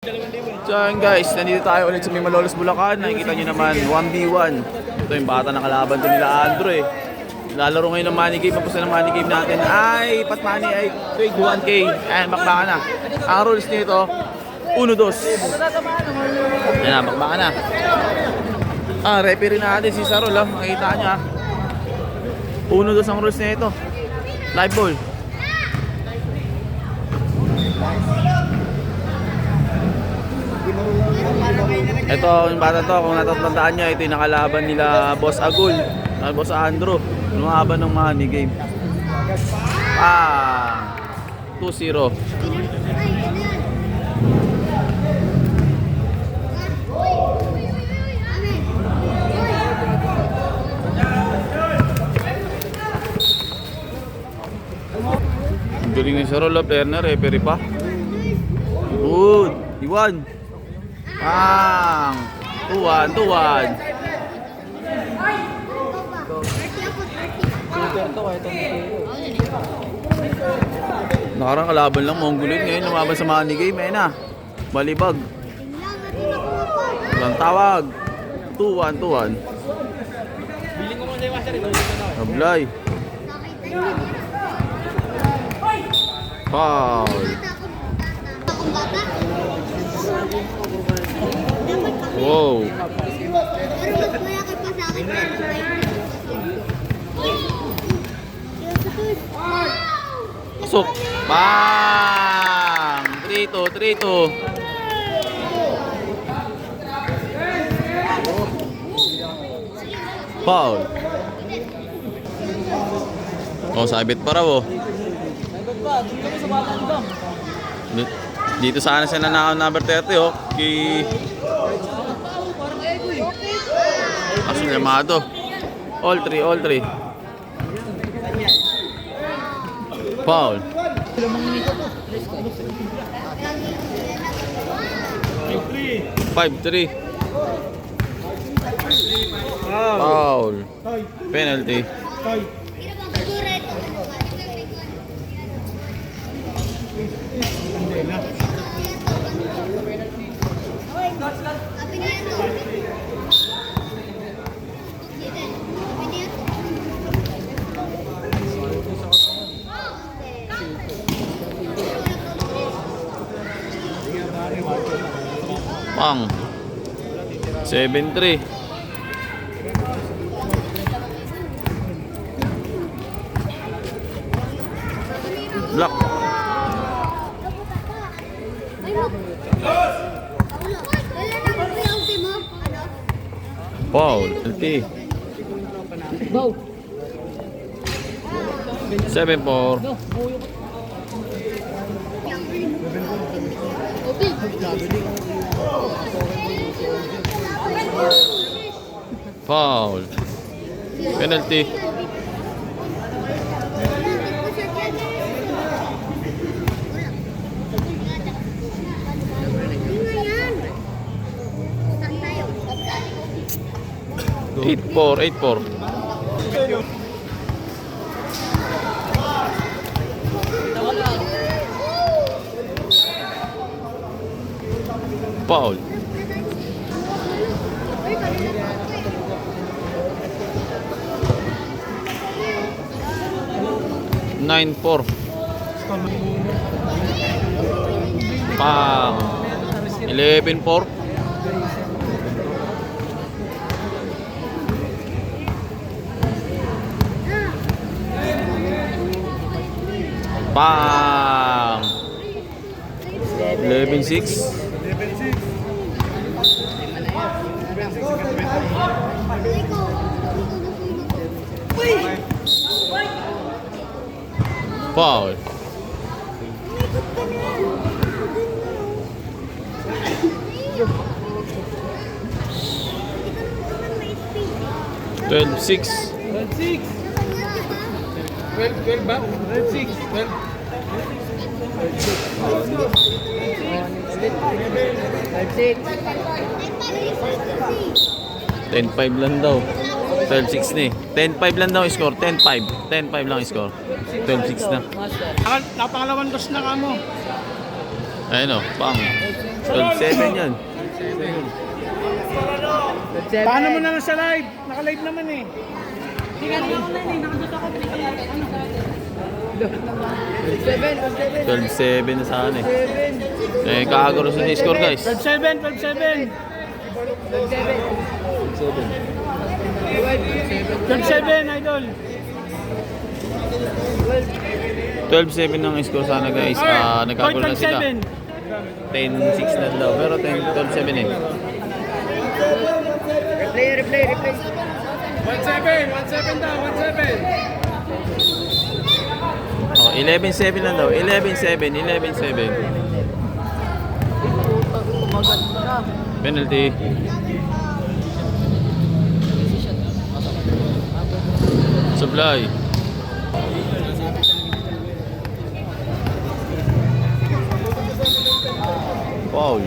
So ayun guys, nandito tayo ulit sa may Malolos, Bulacan. Nakikita nyo naman, 1v1. Ito yung bata na kalaban to nila Andrew eh. Lalaro ngayon ng money game. Tapos na ng money game natin ay pat money ay trade 1k. Ayan, bakbakan na. Ang rules nito, 1-2. Ayan na, bakbakan na. Referee natin si Sarol. Makikita nyo 1-2 ang rules nito. Live ball. Ito yung bata to, kung natatandaan nyo, ito yung nakalaban nila Boss Agul, Boss Andrew, lumaban ng money game. 2-0. Ang galing ni Sarol, player na, referee pa. Good, Iwan. 2-1. Nakarang kalaban lang, Mongolid. Ngayon lumaban sa money game. Ayun na, balibag. Walang tawag. 2-1. Sablay. Foul. Wow. Pasok. Bang! 3-2. Foul. Oh, sabit pa raw oh. Dito sana siya na number 30 oh. Aso llamado. All three. Foul. 5-3. Foul. Penalty. Pang 7-3. Block. Foul. LT. 7-4. Foul. Penalty. Eight four. Foul. Nine four. Pang 11-4. Pang 11-6. Foul. Twelve six. 12 ba? 12-6. 10-5 lang daw. 12-6 na eh. 10-5 lang daw yung score. 10-5. 10-5 lang yung score. 12-6 na. Napangalawang dos na ka mo. Ayun o, pang. 12-7 yan. Paano mo naman sa live? Naka-live naman eh. 12-7 na sana eh. Eh, kakagaro sa score guys. 12-7, 12-7. 12-7, idol. 12-7 ang score sana guys. Nagkagaro na sila. 10-6 na daw. Pero 12-7 eh. Replay. 1-7 daw, 1-7. Oh, 11-7 lang daw. 11-7. Penalty. Supply. Foul.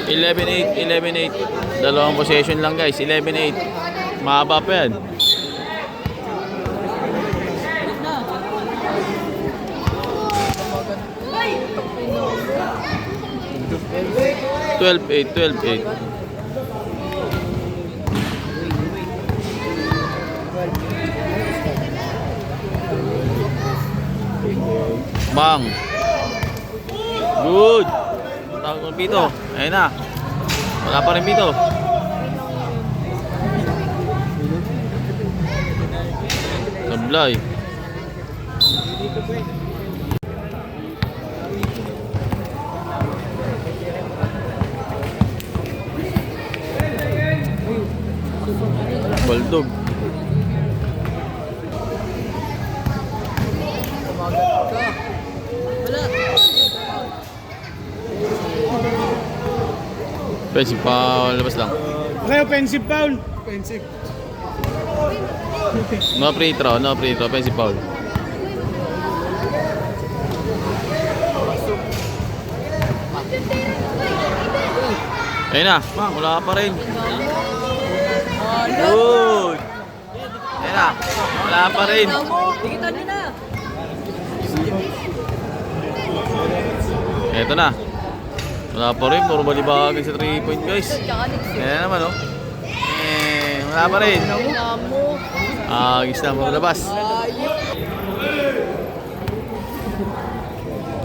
$11-8. Dalawang possession lang guys. 11-8. Mahaba pa yan. $12-8. Bang. Good. Tawag ko Pito. Ayun na. Wala pa rin Pito. Sablay. Baldog. Offensive foul, labas lang. Okay, offensive foul. Offensive. No free throw, offensive foul. Ayun na, wala pa rin. Good. Ayun na, wala pa rin. Tikitan nyo na. Eto na. Wala pa rin, puro balibagin sa 3-point guys. Ayan naman oh. Wala pa rin. Agis na mo labas.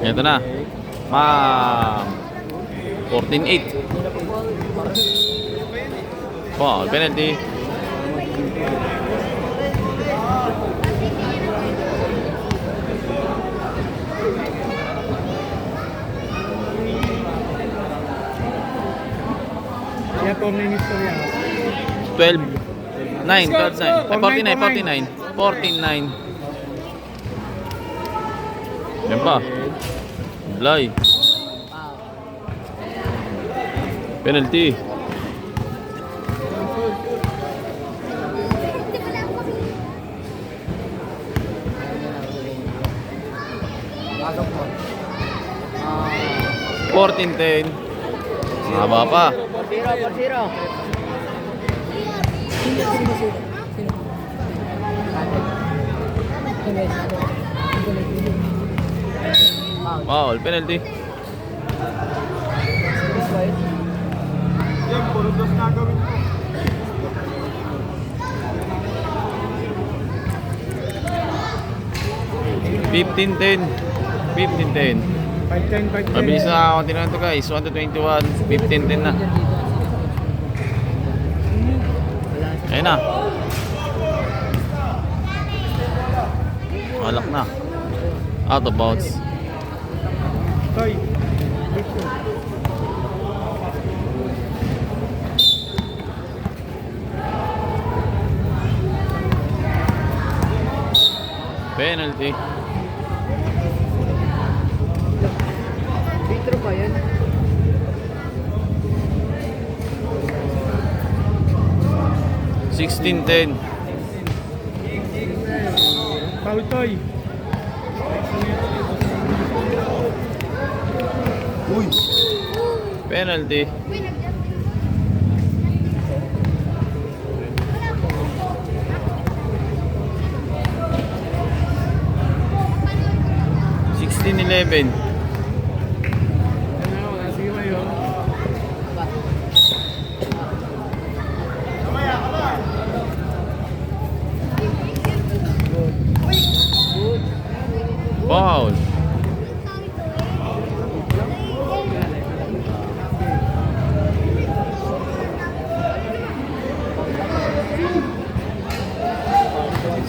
Eto na. 14-8. Foul, penalty. Yeah, 4 minutes to yan. 14-9. Yan pa. Blay. Penalty. Fourteen 10. Haba pa. Zero. Foul, penalty. Yan, puro dos na gawin mo. Fifteen 10. 5-10. Mabilis na konti na ito guys. 1-21. 15-10 na. Ayun na. Malak na. Out of bounds. Toy. Penalty. Vitro pa yan. Sixteen 10. Foul Toy. Penalty. 16-11. Foul.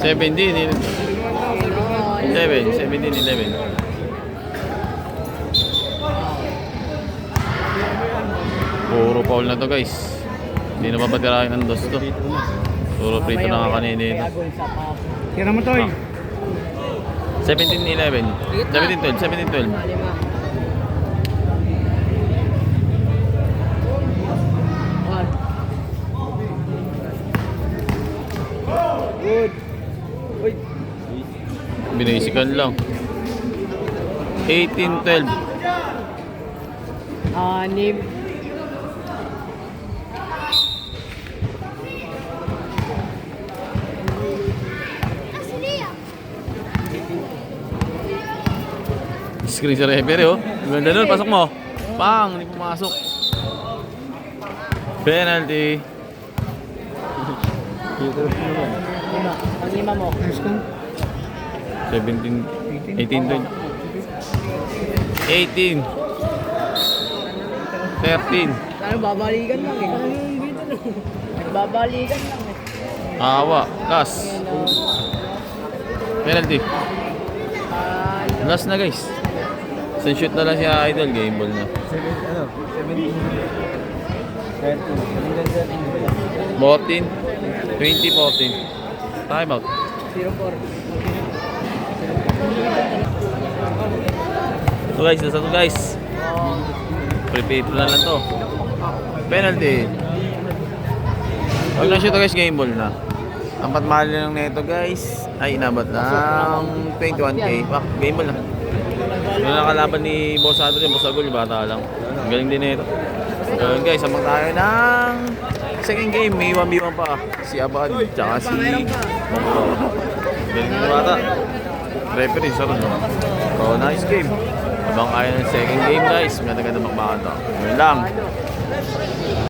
Seventeen, 11, 17-11. Puro foul na to guys. Hindi na mapatirahin ng dos to. Puro prito na kakanina ito. Tira mo, Toy. 17-11. 17-12, 17-12. Good. Uy. Binisikan lang. 18-12. Anim. Screen sa referee oh. Ganda nun, pasok mo. Pang, hindi pumasok. Penalty. Lima. Ang lima mo. 17, 18, 20. 18. 13. Ano, babalikan lang eh. Nagbabalikan lang eh. Awa. Last. Penalty. Last na guys. Sun shoot na lang si Idol. Game ball na. 14. 20-14. Time out. 0-4. So guys, nasa to guys. Prepare na lang to. Penalty. Pag na-shoot guys, game ball na. Ang patmahal lang nito guys ay inabot ng 21k. Wah, game ball na. Yung nakalaban ni Boss Adrian, Boss Agul, yung bata lang. Galing din nito. So yun guys, samang tayo ng second game. May 1v1 pa. Si Abad, tsaka si Mongko. Galing din yung bata. Referee, sarun no? So nice game. Habang kaya ng second game guys, maganda magmakanta. Yun lang.